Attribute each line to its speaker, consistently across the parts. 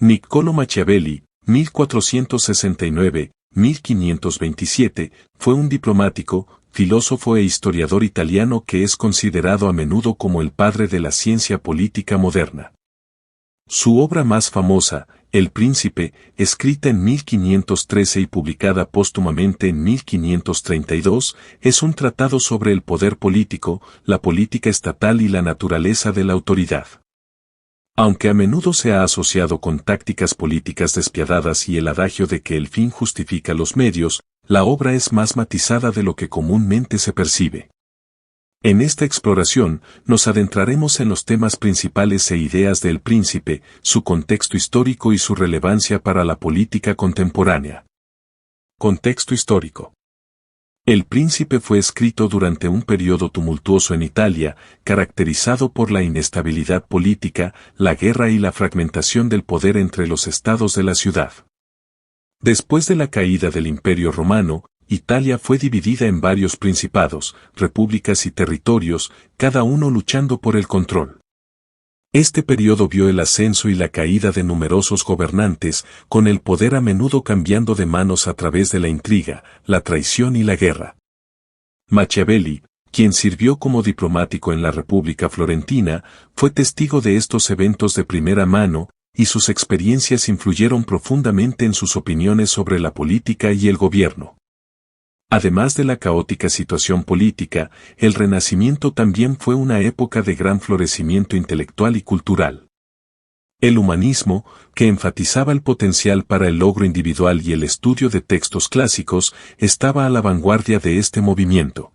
Speaker 1: Niccolò Machiavelli, 1469-1527, fue un diplomático, filósofo e historiador italiano que es considerado a menudo como el padre de la ciencia política moderna. Su obra más famosa, El Príncipe, escrita en 1513 y publicada póstumamente en 1532, es un tratado sobre el poder político, la política estatal y la naturaleza de la autoridad. Aunque a menudo se ha asociado con tácticas políticas despiadadas y el adagio de que el fin justifica los medios, la obra es más matizada de lo que comúnmente se percibe. En esta exploración, nos adentraremos en los temas principales e ideas del Príncipe, su contexto histórico y su relevancia para la política contemporánea. Contexto histórico. El Príncipe fue escrito durante un periodo tumultuoso en Italia, caracterizado por la inestabilidad política, la guerra y la fragmentación del poder entre los estados de la ciudad. Después de la caída del Imperio Romano, Italia fue dividida en varios principados, repúblicas y territorios, cada uno luchando por el control. Este periodo vio el ascenso y la caída de numerosos gobernantes, con el poder a menudo cambiando de manos a través de la intriga, la traición y la guerra. Machiavelli, quien sirvió como diplomático en la República Florentina, fue testigo de estos eventos de primera mano, y sus experiencias influyeron profundamente en sus opiniones sobre la política y el gobierno. Además de la caótica situación política, el Renacimiento también fue una época de gran florecimiento intelectual y cultural. El humanismo, que enfatizaba el potencial para el logro individual y el estudio de textos clásicos, estaba a la vanguardia de este movimiento.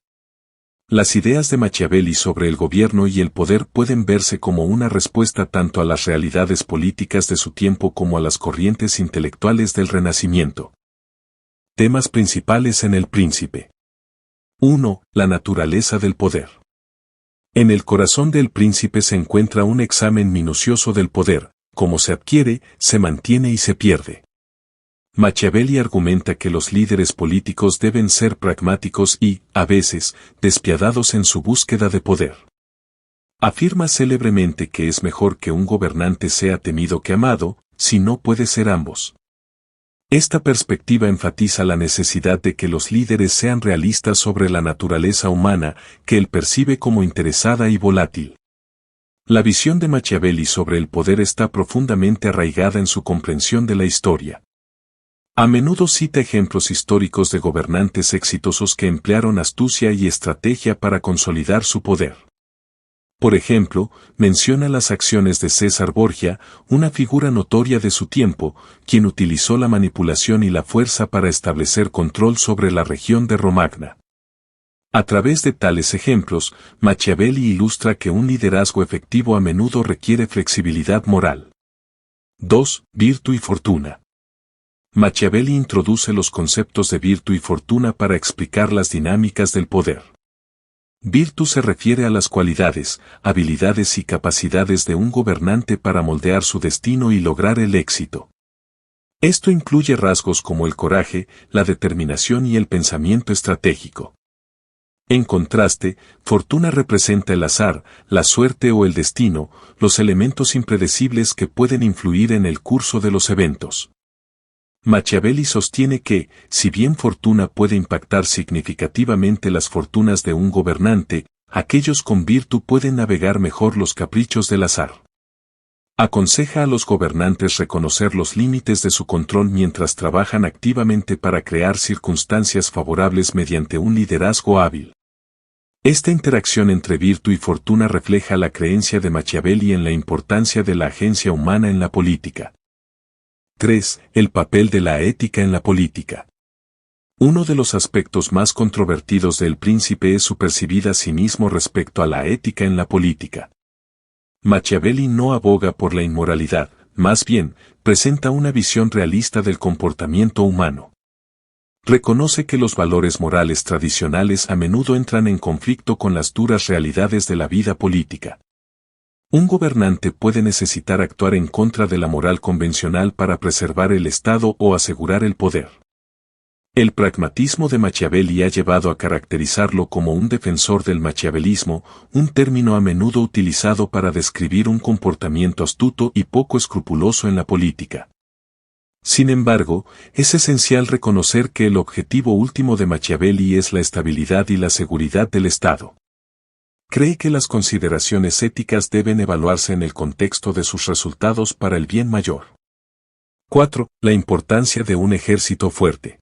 Speaker 1: Las ideas de Machiavelli sobre el gobierno y el poder pueden verse como una respuesta tanto a las realidades políticas de su tiempo como a las corrientes intelectuales del Renacimiento. Temas principales en El Príncipe. 1. La naturaleza del poder. En el corazón del Príncipe se encuentra un examen minucioso del poder, cómo se adquiere, se mantiene y se pierde. Machiavelli argumenta que los líderes políticos deben ser pragmáticos y, a veces, despiadados en su búsqueda de poder. Afirma célebremente que es mejor que un gobernante sea temido que amado, si no puede ser ambos. Esta perspectiva enfatiza la necesidad de que los líderes sean realistas sobre la naturaleza humana, que él percibe como interesada y volátil. La visión de Machiavelli sobre el poder está profundamente arraigada en su comprensión de la historia. A menudo cita ejemplos históricos de gobernantes exitosos que emplearon astucia y estrategia para consolidar su poder. Por ejemplo, menciona las acciones de César Borgia, una figura notoria de su tiempo, quien utilizó la manipulación y la fuerza para establecer control sobre la región de Romagna. A través de tales ejemplos, Machiavelli ilustra que un liderazgo efectivo a menudo requiere flexibilidad moral. 2. Virtud y fortuna. Machiavelli introduce los conceptos de virtud y fortuna para explicar las dinámicas del poder. Virtud se refiere a las cualidades, habilidades y capacidades de un gobernante para moldear su destino y lograr el éxito. Esto incluye rasgos como el coraje, la determinación y el pensamiento estratégico. En contraste, fortuna representa el azar, la suerte o el destino, los elementos impredecibles que pueden influir en el curso de los eventos. Machiavelli sostiene que, si bien fortuna puede impactar significativamente las fortunas de un gobernante, aquellos con virtud pueden navegar mejor los caprichos del azar. Aconseja a los gobernantes reconocer los límites de su control mientras trabajan activamente para crear circunstancias favorables mediante un liderazgo hábil. Esta interacción entre virtud y fortuna refleja la creencia de Machiavelli en la importancia de la agencia humana en la política. 3. El papel de la ética en la política. Uno de los aspectos más controvertidos del Príncipe es su percibida cinismo respecto a la ética en la política. Machiavelli no aboga por la inmoralidad, más bien, presenta una visión realista del comportamiento humano. Reconoce que los valores morales tradicionales a menudo entran en conflicto con las duras realidades de la vida política. Un gobernante puede necesitar actuar en contra de la moral convencional para preservar el Estado o asegurar el poder. El pragmatismo de Machiavelli ha llevado a caracterizarlo como un defensor del machiavelismo, un término a menudo utilizado para describir un comportamiento astuto y poco escrupuloso en la política. Sin embargo, es esencial reconocer que el objetivo último de Machiavelli es la estabilidad y la seguridad del Estado. Cree que las consideraciones éticas deben evaluarse en el contexto de sus resultados para el bien mayor. 4. La importancia de un ejército fuerte.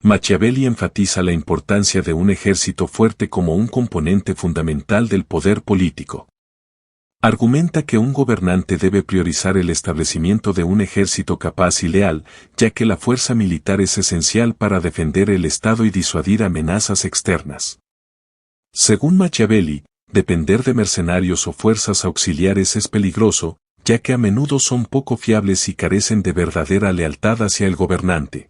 Speaker 1: Machiavelli enfatiza la importancia de un ejército fuerte como un componente fundamental del poder político. Argumenta que un gobernante debe priorizar el establecimiento de un ejército capaz y leal, ya que la fuerza militar es esencial para defender el Estado y disuadir amenazas externas. Según Machiavelli, depender de mercenarios o fuerzas auxiliares es peligroso, ya que a menudo son poco fiables y carecen de verdadera lealtad hacia el gobernante.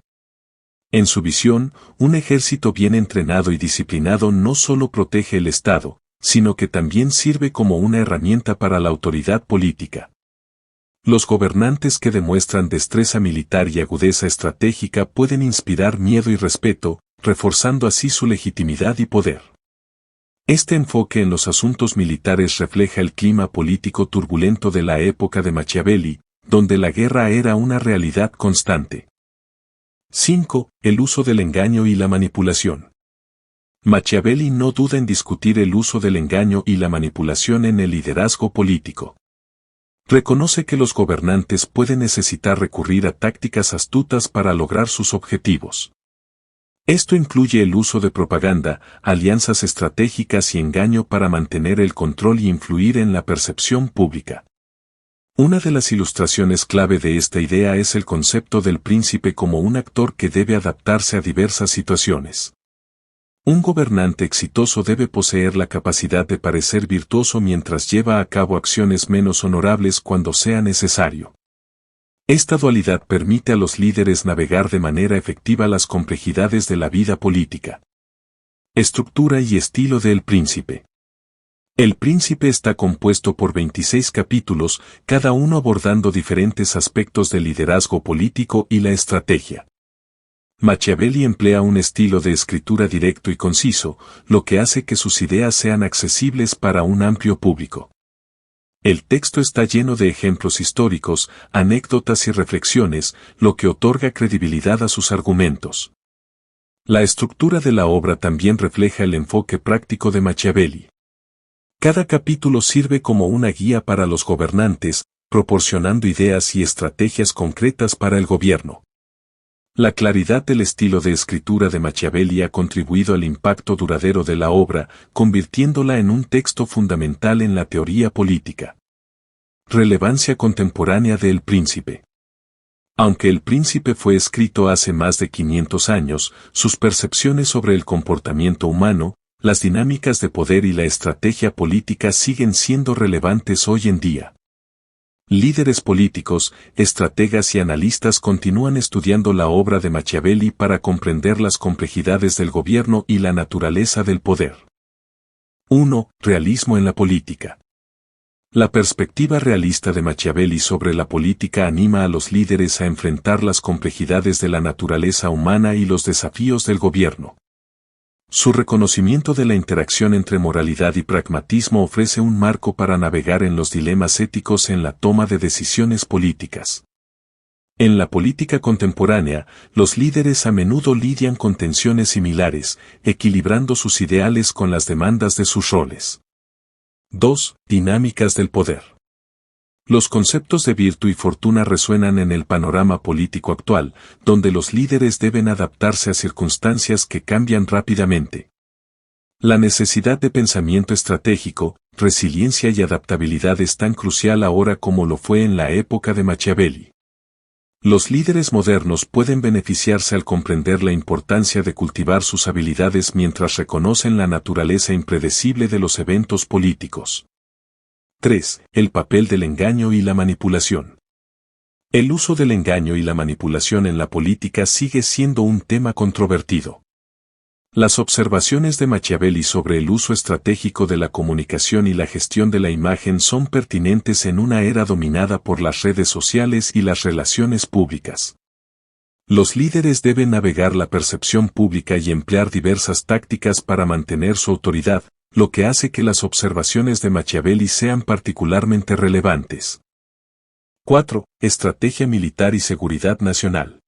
Speaker 1: En su visión, un ejército bien entrenado y disciplinado no solo protege el Estado, sino que también sirve como una herramienta para la autoridad política. Los gobernantes que demuestran destreza militar y agudeza estratégica pueden inspirar miedo y respeto, reforzando así su legitimidad y poder. Este enfoque en los asuntos militares refleja el clima político turbulento de la época de Machiavelli, donde la guerra era una realidad constante. 5. El uso del engaño y la manipulación. Machiavelli no duda en discutir el uso del engaño y la manipulación en el liderazgo político. Reconoce que los gobernantes pueden necesitar recurrir a tácticas astutas para lograr sus objetivos. Esto incluye el uso de propaganda, alianzas estratégicas y engaño para mantener el control y influir en la percepción pública. Una de las ilustraciones clave de esta idea es el concepto del príncipe como un actor que debe adaptarse a diversas situaciones. Un gobernante exitoso debe poseer la capacidad de parecer virtuoso mientras lleva a cabo acciones menos honorables cuando sea necesario. Esta dualidad permite a los líderes navegar de manera efectiva las complejidades de la vida política. Estructura y estilo del príncipe. El príncipe está compuesto por 26 capítulos, cada uno abordando diferentes aspectos del liderazgo político y la estrategia. Machiavelli emplea un estilo de escritura directo y conciso, lo que hace que sus ideas sean accesibles para un amplio público. El texto está lleno de ejemplos históricos, anécdotas y reflexiones, lo que otorga credibilidad a sus argumentos. La estructura de la obra también refleja el enfoque práctico de Machiavelli. Cada capítulo sirve como una guía para los gobernantes, proporcionando ideas y estrategias concretas para el gobierno. La claridad del estilo de escritura de Machiavelli ha contribuido al impacto duradero de la obra, convirtiéndola en un texto fundamental en la teoría política. Relevancia contemporánea del Príncipe. Aunque El Príncipe fue escrito hace más de 500 años, sus percepciones sobre el comportamiento humano, las dinámicas de poder y la estrategia política siguen siendo relevantes hoy en día. Líderes políticos, estrategas y analistas continúan estudiando la obra de Machiavelli para comprender las complejidades del gobierno y la naturaleza del poder. 1. Realismo en la política. La perspectiva realista de Machiavelli sobre la política anima a los líderes a enfrentar las complejidades de la naturaleza humana y los desafíos del gobierno. Su reconocimiento de la interacción entre moralidad y pragmatismo ofrece un marco para navegar en los dilemas éticos en la toma de decisiones políticas. En la política contemporánea, los líderes a menudo lidian con tensiones similares, equilibrando sus ideales con las demandas de sus roles. 2. Dinámicas del poder. Los conceptos de virtud y fortuna resuenan en el panorama político actual, donde los líderes deben adaptarse a circunstancias que cambian rápidamente. La necesidad de pensamiento estratégico, resiliencia y adaptabilidad es tan crucial ahora como lo fue en la época de Machiavelli. Los líderes modernos pueden beneficiarse al comprender la importancia de cultivar sus habilidades mientras reconocen la naturaleza impredecible de los eventos políticos. 3. El papel del engaño y la manipulación. El uso del engaño y la manipulación en la política sigue siendo un tema controvertido. Las observaciones de Machiavelli sobre el uso estratégico de la comunicación y la gestión de la imagen son pertinentes en una era dominada por las redes sociales y las relaciones públicas. Los líderes deben navegar la percepción pública y emplear diversas tácticas para mantener su autoridad, lo que hace que las observaciones de Machiavelli sean particularmente relevantes. 4. Estrategia militar y seguridad nacional.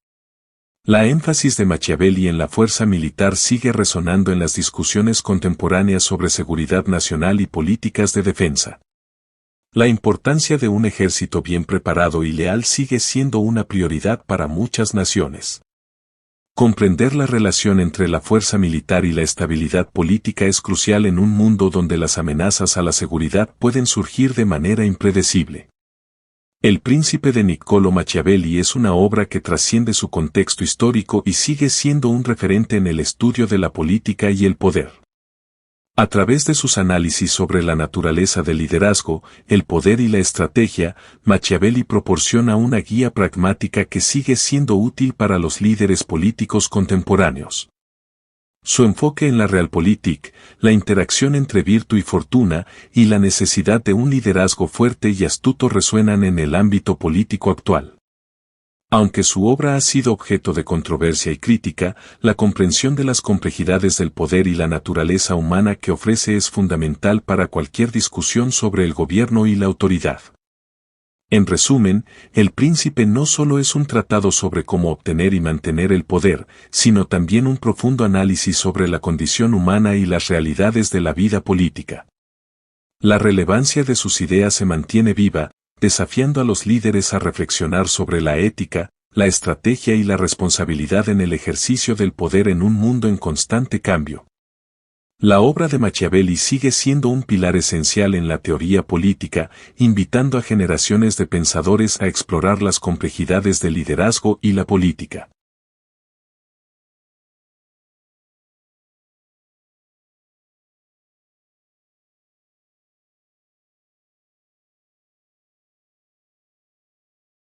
Speaker 1: La énfasis de Machiavelli en la fuerza militar sigue resonando en las discusiones contemporáneas sobre seguridad nacional y políticas de defensa. La importancia de un ejército bien preparado y leal sigue siendo una prioridad para muchas naciones. Comprender la relación entre la fuerza militar y la estabilidad política es crucial en un mundo donde las amenazas a la seguridad pueden surgir de manera impredecible. El Príncipe de Niccolò Machiavelli es una obra que trasciende su contexto histórico y sigue siendo un referente en el estudio de la política y el poder. A través de sus análisis sobre la naturaleza del liderazgo, el poder y la estrategia, Machiavelli proporciona una guía pragmática que sigue siendo útil para los líderes políticos contemporáneos. Su enfoque en la Realpolitik, la interacción entre virtud y fortuna, y la necesidad de un liderazgo fuerte y astuto resuenan en el ámbito político actual. Aunque su obra ha sido objeto de controversia y crítica, la comprensión de las complejidades del poder y la naturaleza humana que ofrece es fundamental para cualquier discusión sobre el gobierno y la autoridad. En resumen, El Príncipe no solo es un tratado sobre cómo obtener y mantener el poder, sino también un profundo análisis sobre la condición humana y las realidades de la vida política. La relevancia de sus ideas se mantiene viva, desafiando a los líderes a reflexionar sobre la ética, la estrategia y la responsabilidad en el ejercicio del poder en un mundo en constante cambio. La obra de Machiavelli sigue siendo un pilar esencial en la teoría política, invitando a generaciones de pensadores a explorar las complejidades del liderazgo y la política.